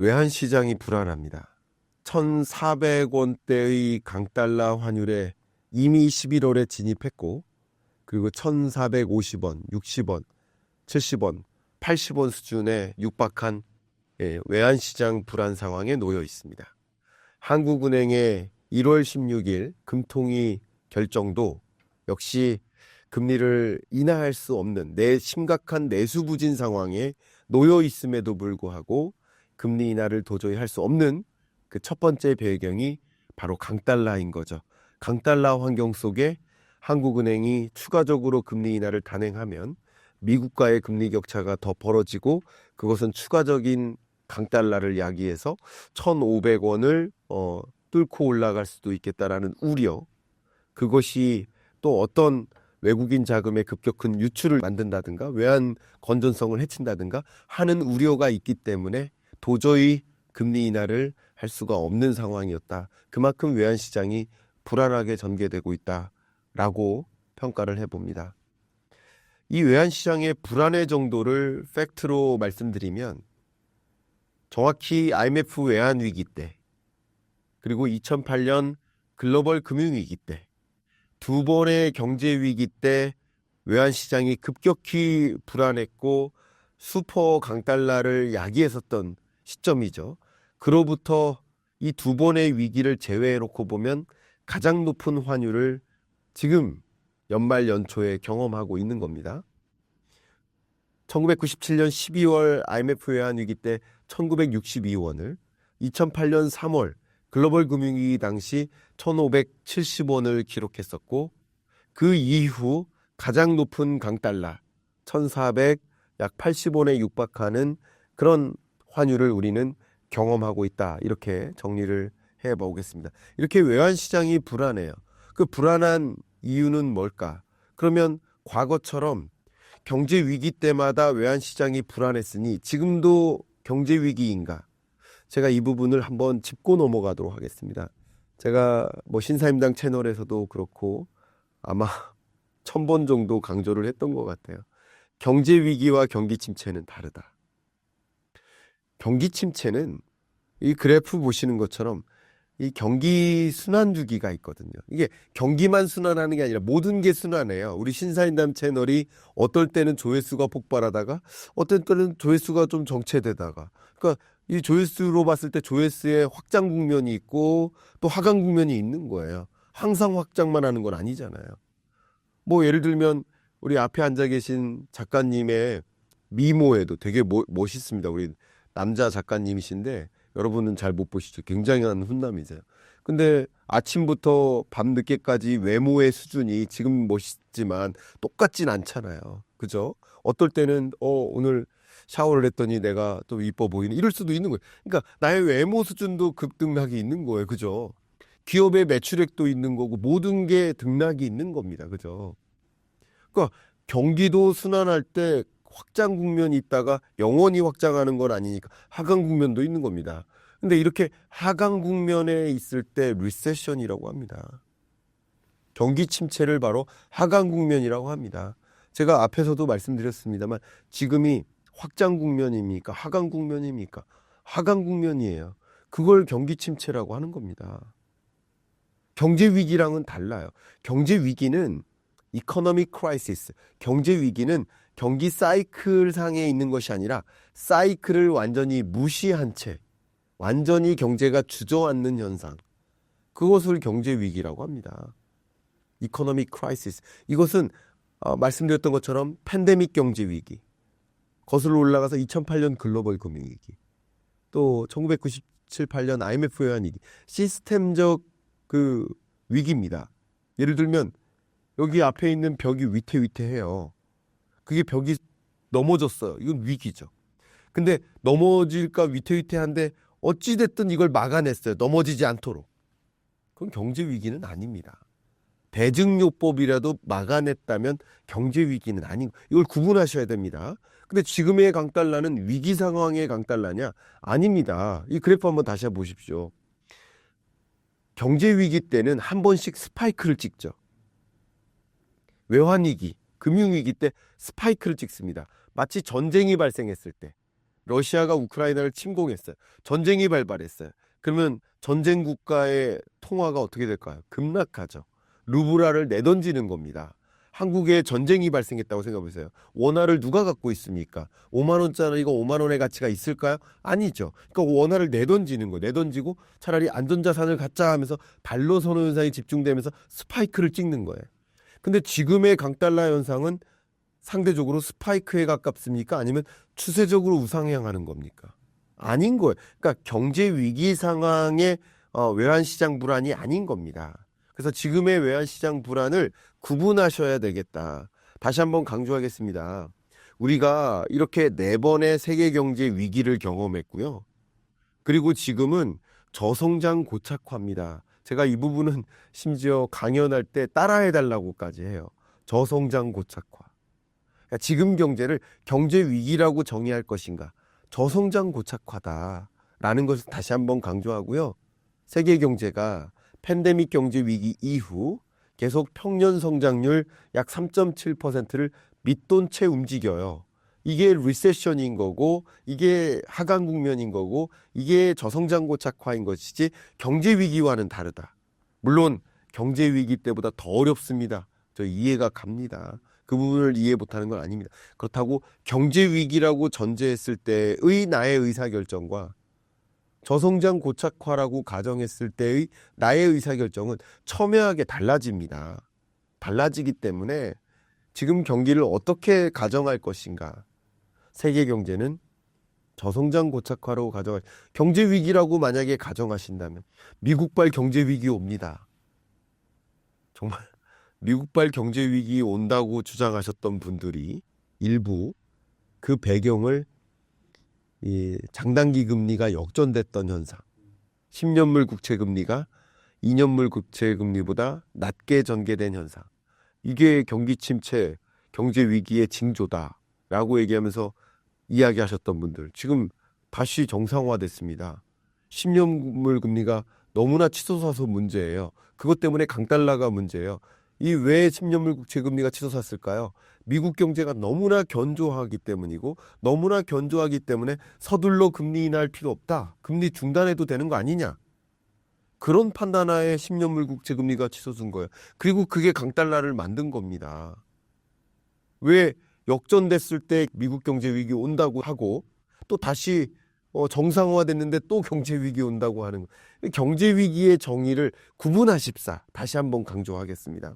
외환시장이 불안합니다. 1,400원대의 강달러 환율에 이미 11월에 진입했고, 그리고 1,450원, 60원, 70원, 80원 수준에 육박한 외환시장 불안 상황에 놓여 있습니다. 한국은행의 1월 16일 금통위 결정도 역시 금리를 인하할 수 없는 심각한 내수 부진 상황에 놓여 있음에도 불구하고 금리 인하를 도저히 할 수 없는 그 첫 번째 배경이 바로 강달러인 거죠. 강달러 환경 속에 한국은행이 추가적으로 금리 인하를 단행하면 미국과의 금리 격차가 더 벌어지고, 그것은 추가적인 강달러를 야기해서 1,500원을 뚫고 올라갈 수도 있겠다라는 우려, 그것이 또 어떤 외국인 자금의 급격한 유출을 만든다든가 외환 건전성을 해친다든가 하는 우려가 있기 때문에 도저히 금리 인하를 할 수가 없는 상황이었다. 그만큼 외환시장이 불안하게 전개되고 있다라고 평가를 해봅니다. 이 외환시장의 불안의 정도를 팩트로 말씀드리면, 정확히 IMF 외환위기 때, 그리고 2008년 글로벌 금융위기 때, 두 번의 경제위기 때 외환시장이 급격히 불안했고 슈퍼 강달러를 야기했었던 시점이죠. 그로부터 이 두 번의 위기를 제외해놓고 보면 가장 높은 환율을 지금 연말 연초에 경험하고 있는 겁니다. 1997년 12월 IMF 외환위기 때 1962원을, 2008년 3월 글로벌 금융위기 당시 1,570원을 기록했었고, 그 이후 가장 높은 강달러 1,400, 약 80원에 육박하는 그런 환율을 우리는 경험하고 있다. 이렇게 정리를 해보겠습니다. 이렇게 외환시장이 불안해요. 그 불안한 이유는 뭘까? 그러면 과거처럼 경제위기 때마다 외환시장이 불안했으니 지금도 경제위기인가? 제가 이 부분을 한번 짚고 넘어가도록 하겠습니다. 제가 신사임당 채널에서도 그렇고 아마 1,000번 정도 강조를 했던 것 같아요. 경제위기와 경기침체는 다르다. 경기침체는 이 그래프 보시는 것처럼 이 경기 순환 주기가 있거든요. 이게 경기만 순환하는 게 아니라 모든 게 순환해요. 우리 신사임당 채널이 어떨 때는 조회수가 폭발하다가 어떨 때는 조회수가 좀 정체되다가, 그러니까 이 조회수로 봤을 때 조회수의 확장 국면이 있고 또 하강 국면이 있는 거예요. 항상 확장만 하는 건 아니잖아요. 예를 들면 우리 앞에 앉아 계신 작가님의 미모에도 되게 멋있습니다. 우리 남자 작가님이신데 여러분은 잘 못 보시죠. 굉장한 훈남이세요. 근데 아침부터 밤늦게까지 외모의 수준이 지금 멋있지만 똑같진 않잖아요. 그죠? 어떨 때는 오늘 샤워를 했더니 내가 좀 이뻐 보이는, 이럴 수도 있는 거예요. 그러니까 나의 외모 수준도 급등락이 있는 거예요. 그죠? 기업의 매출액도 있는 거고 모든 게 등락이 있는 겁니다. 그죠? 그러니까 경기도 순환할 때 확장 국면이 있다가 영원히 확장하는 건 아니니까 하강 국면도 있는 겁니다. 근데 이렇게 하강 국면에 있을 때 리세션이라고 합니다. 경기 침체를 바로 하강 국면이라고 합니다. 제가 앞에서도 말씀드렸습니다만 지금이 확장 국면입니까? 하강 국면입니까? 하강 국면이에요. 그걸 경기 침체라고 하는 겁니다. 경제 위기랑은 달라요. 경제 위기는 이코노믹 크라이시스, 경제 위기는 경기 사이클 상에 있는 것이 아니라 사이클을 완전히 무시한 채 완전히 경제가 주저앉는 현상, 그것을 경제 위기라고 합니다. 이코노믹 크라이시스, 이것은 말씀드렸던 것처럼 팬데믹 경제 위기, 거슬러 올라가서 2008년 글로벌 금융위기, 또 1997, 8년 IMF 외환위기, 시스템적 그 위기입니다. 예를 들면 여기 앞에 있는 벽이 위태위태해요. 그게 벽이 넘어졌어요. 이건 위기죠. 근데 넘어질까 위태위태한데 어찌됐든 이걸 막아냈어요. 넘어지지 않도록. 그건 경제 위기는 아닙니다. 대증요법이라도 막아냈다면 경제 위기는 아닌, 이걸 구분하셔야 됩니다. 근데 지금의 강달러는 위기 상황의 강달러냐? 아닙니다. 이 그래프 한번 다시 한번 보십시오. 경제 위기 때는 한 번씩 스파이크를 찍죠. 외환위기, 금융위기 때 스파이크를 찍습니다. 마치 전쟁이 발생했을 때, 러시아가 우크라이나를 침공했어요. 전쟁이 발발했어요. 그러면 전쟁 국가의 통화가 어떻게 될까요? 급락하죠. 루브라를 내던지는 겁니다. 한국에 전쟁이 발생했다고 생각해보세요. 원화를 누가 갖고 있습니까? 5만 원짜리가 5만 원의 가치가 있을까요? 아니죠. 그러니까 원화를 내던지는 거예요. 내던지고 차라리 안전자산을 갖자 하면서 발로 선호 현상이 집중되면서 스파이크를 찍는 거예요. 근데 지금의 강달러 현상은 상대적으로 스파이크에 가깝습니까? 아니면 추세적으로 우상향하는 겁니까? 아닌 거예요. 그러니까 경제 위기 상황의 외환시장 불안이 아닌 겁니다. 그래서 지금의 외환시장 불안을 구분하셔야 되겠다. 다시 한번 강조하겠습니다. 우리가 이렇게 4번의 세계 경제 위기를 경험했고요. 그리고 지금은 저성장 고착화입니다. 제가 이 부분은 심지어 강연할 때 따라해달라고까지 해요. 저성장 고착화. 그러니까 지금 경제를 경제 위기라고 정의할 것인가? 저성장 고착화다라는 것을 다시 한번 강조하고요. 세계 경제가 팬데믹 경제 위기 이후 계속 평년 성장률 약 3.7%를 밑돈 채 움직여요. 이게 리세션인 거고 이게 하강 국면인 거고 이게 저성장 고착화인 것이지 경제 위기와는 다르다. 물론 경제 위기 때보다 더 어렵습니다. 저 이해가 갑니다. 그 부분을 이해 못하는 건 아닙니다. 그렇다고 경제 위기라고 전제했을 때의 나의 의사결정과 저성장 고착화라고 가정했을 때의 나의 의사결정은 첨예하게 달라집니다. 달라지기 때문에 지금 경기를 어떻게 가정할 것인가. 세계 경제는 저성장 고착화로 가정할 경제 위기라고 만약에 가정하신다면 미국발 경제 위기 옵니다. 정말 미국발 경제 위기 온다고 주장하셨던 분들이 일부 그 배경을 이 장단기 금리가 역전됐던 현상, 10년물 국채 금리가 2년물 국채 금리보다 낮게 전개된 현상, 이게 경기 침체, 경제 위기의 징조다라고 얘기하면서 이야기하셨던 분들 지금 다시 정상화됐습니다. 10년물 금리가 너무나 치솟아서 문제예요. 그것 때문에 강달러가 문제예요. 이 왜 10년물 국채 금리가 치솟았을까요? 미국 경제가 너무나 견조하기 때문이고 너무나 견조하기 때문에 서둘러 금리 인하할 필요 없다. 금리 중단해도 되는 거 아니냐. 그런 판단하에 10년물 국채 금리가 치솟은 거예요. 그리고 그게 강달러를 만든 겁니다. 왜 역전됐을 때 미국 경제 위기 온다고 하고 또 다시 정상화됐는데 또 경제 위기 온다고 하는 거. 경제 위기의 정의를 구분하십사. 다시 한번 강조하겠습니다.